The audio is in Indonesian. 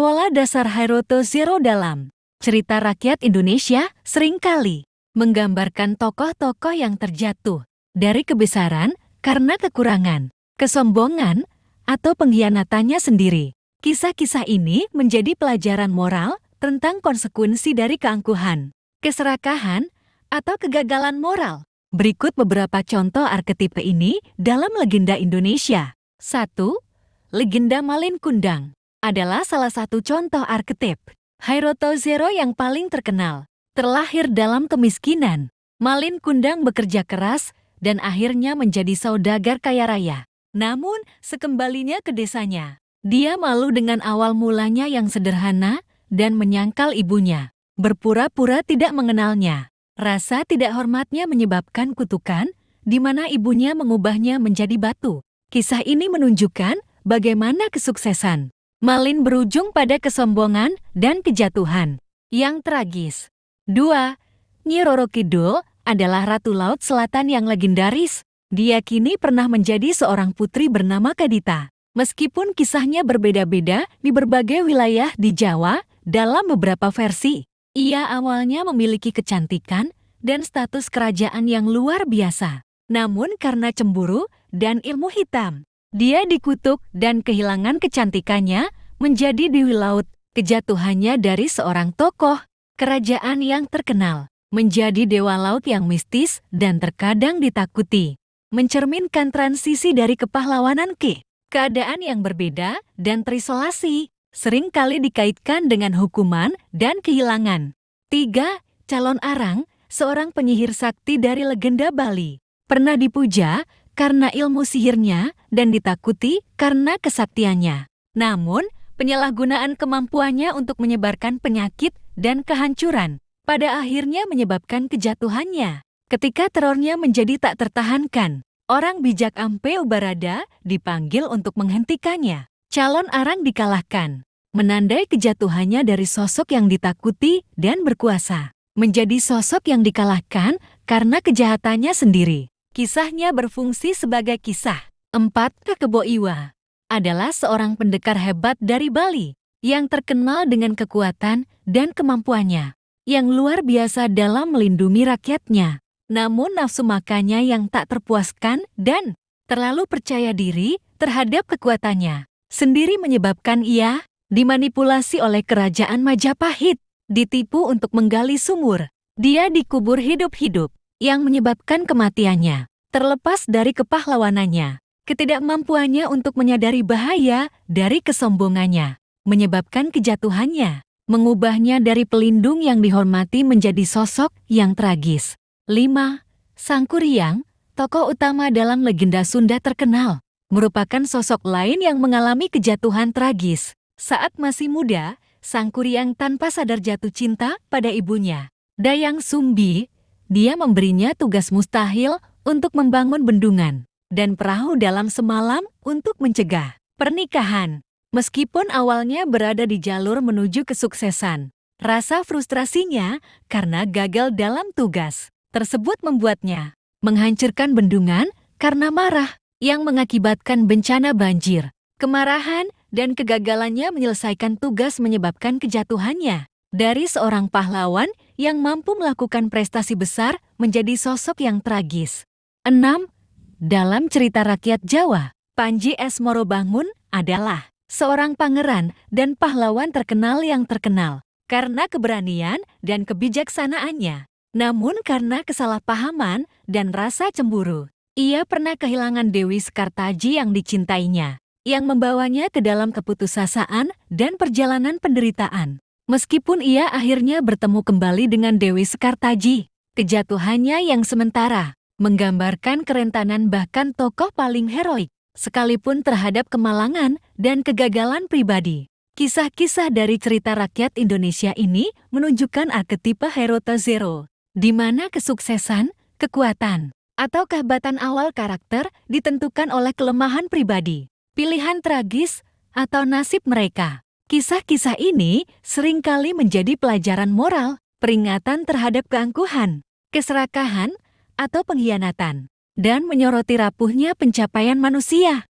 Pola dasar Haruto Zero dalam cerita rakyat Indonesia seringkali menggambarkan tokoh-tokoh yang terjatuh dari kebesaran karena kekurangan, kesombongan, atau pengkhianatannya sendiri. Kisah-kisah ini menjadi pelajaran moral tentang konsekuensi dari keangkuhan, keserakahan, atau kegagalan moral. Berikut beberapa contoh arketipe ini dalam legenda Indonesia. 1. Legenda Malin Kundang adalah salah satu contoh arketip. Haruto Zero yang paling terkenal. Terlahir dalam kemiskinan, Malin Kundang bekerja keras dan akhirnya menjadi saudagar kaya raya. Namun, sekembalinya ke desanya, dia malu dengan awal mulanya yang sederhana dan menyangkal ibunya. Berpura-pura tidak mengenalnya. Rasa tidak hormatnya menyebabkan kutukan, di mana ibunya mengubahnya menjadi batu. Kisah ini menunjukkan bagaimana kesuksesan Malin berujung pada kesombongan dan kejatuhan yang tragis. 2. Nyi Roro Kidul adalah Ratu Laut Selatan yang legendaris. Dia kini pernah menjadi seorang putri bernama Kadita. Meskipun kisahnya berbeda-beda di berbagai wilayah di Jawa dalam beberapa versi, ia awalnya memiliki kecantikan dan status kerajaan yang luar biasa. Namun karena cemburu dan ilmu hitam, dia dikutuk dan kehilangan kecantikannya menjadi Dewi Laut. Kejatuhannya dari seorang tokoh kerajaan yang terkenal menjadi dewa laut yang mistis dan terkadang ditakuti. Mencerminkan transisi dari kepahlawanan ke keadaan yang berbeda dan terisolasi, seringkali dikaitkan dengan hukuman dan kehilangan. 3. Calon Arang, seorang penyihir sakti dari legenda Bali. Pernah dipuja karena ilmu sihirnya dan ditakuti karena kesaktiannya. Namun, penyalahgunaan kemampuannya untuk menyebarkan penyakit dan kehancuran pada akhirnya menyebabkan kejatuhannya. Ketika terornya menjadi tak tertahankan, orang bijak Ampe Ubarada dipanggil untuk menghentikannya. Calon Arang dikalahkan, menandai kejatuhannya dari sosok yang ditakuti dan berkuasa, menjadi sosok yang dikalahkan karena kejahatannya sendiri. Kisahnya berfungsi sebagai kisah. 4. Kakebo Iwa adalah seorang pendekar hebat dari Bali yang terkenal dengan kekuatan dan kemampuannya yang luar biasa dalam melindungi rakyatnya. Namun nafsu makannya yang tak terpuaskan dan terlalu percaya diri terhadap kekuatannya sendiri menyebabkan ia dimanipulasi oleh kerajaan Majapahit, ditipu untuk menggali sumur. Dia dikubur hidup-hidup yang menyebabkan kematiannya. Terlepas dari kepahlawanannya, ketidakmampuannya untuk menyadari bahaya dari kesombongannya menyebabkan kejatuhannya, mengubahnya dari pelindung yang dihormati menjadi sosok yang tragis. 5. Sangkuriang, tokoh utama dalam legenda Sunda terkenal, merupakan sosok lain yang mengalami kejatuhan tragis. Saat masih muda, Sangkuriang tanpa sadar jatuh cinta pada ibunya, Dayang Sumbi. Dia memberinya tugas mustahil untuk membangun bendungan dan perahu dalam semalam untuk mencegah pernikahan. Meskipun awalnya berada di jalur menuju kesuksesan, rasa frustrasinya karena gagal dalam tugas tersebut membuatnya menghancurkan bendungan karena marah yang mengakibatkan bencana banjir. Kemarahan dan kegagalannya menyelesaikan tugas menyebabkan kejatuhannya dari seorang pahlawan yang mampu melakukan prestasi besar menjadi sosok yang tragis. 6. Dalam cerita rakyat Jawa, Panji S. Morobangun adalah seorang pangeran dan pahlawan terkenal yang terkenal karena keberanian dan kebijaksanaannya. Namun karena kesalahpahaman dan rasa cemburu, ia pernah kehilangan Dewi Sekartaji yang dicintainya, yang membawanya ke dalam keputusasaan dan perjalanan penderitaan. Meskipun ia akhirnya bertemu kembali dengan Dewi Sekartaji, kejatuhannya yang sementara menggambarkan kerentanan bahkan tokoh paling heroik, sekalipun terhadap kemalangan dan kegagalan pribadi. Kisah-kisah dari cerita rakyat Indonesia ini menunjukkan arketipe Haruto Zero, di mana kesuksesan, kekuatan, atau kehebatan awal karakter ditentukan oleh kelemahan pribadi, pilihan tragis, atau nasib mereka. Kisah-kisah ini seringkali menjadi pelajaran moral, peringatan terhadap keangkuhan, keserakahan, atau pengkhianatan, dan menyoroti rapuhnya pencapaian manusia.